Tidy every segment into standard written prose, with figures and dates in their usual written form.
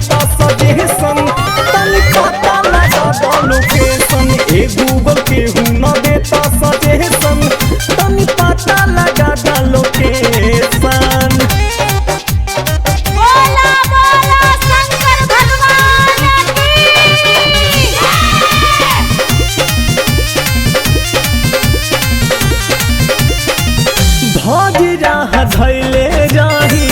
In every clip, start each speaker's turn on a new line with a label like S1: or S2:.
S1: देता सजेशन, तनी पता लगा दो लोकेशन। ए गूगल केहू न देता सजेशन, तनी पता लगा दो लोकेशन।
S2: बोला बोला शंकर भगवान की
S1: भज राह धैले जाही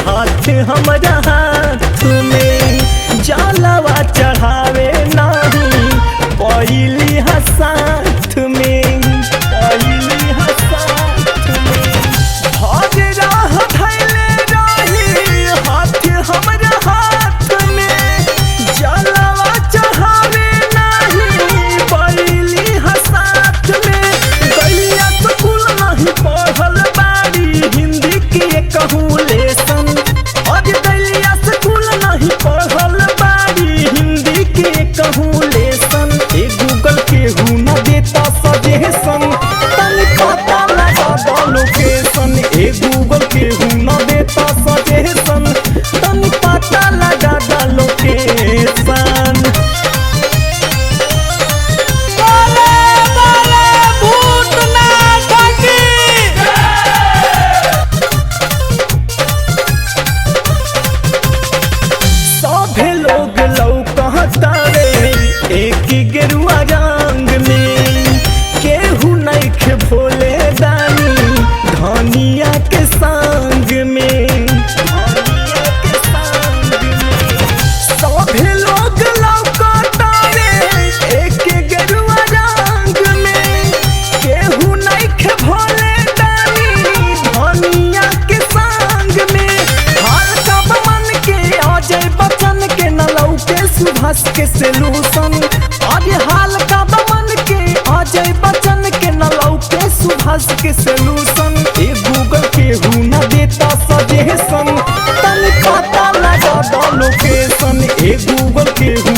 S1: हाथ हमरा हाथ में, जलवा चढ़ावे नाही पइली साथ में, पइली साथ में। भज राह धैले जाही हाथ हमरा हाथ में, जलवा चढ़ावे नाही पइली साथ में। गैया स्कूल नहीं पढ़ल बाड़ी हिंदी के कहूँ लेसन, आज गैया स्कूल नहीं पढ़ल बाड़ी हिंदी के कहूँ लेसन। ए गूगल केहू न देता सजेशन, तनी पता लगा दो लोकेशन। ए गूगल केहू न देता सजेशन, तनी पता लगा दो लोकेशन।
S2: बोले बोले भूतनाथ की
S1: सभे लोग लौकता रे एक गेरुआ रंग में, केहू नइखे भोले दानी धनिया के संग में, धनिया के संग में। सभे लोग लौकता रे एक गेरुआ रंग में, केहू नइखे भोले दानी धनिया के संग में। हर कब मन के अजय बच्चन के न लौके सुभाष के सलूशन, अरे हाल का मन के अजय बच्चन के न लौके सुभाष के सलूशन। ए गूगल केहू न देता सजेशन, तनी पता लगा दो लोकेशन। ए गूगल केहू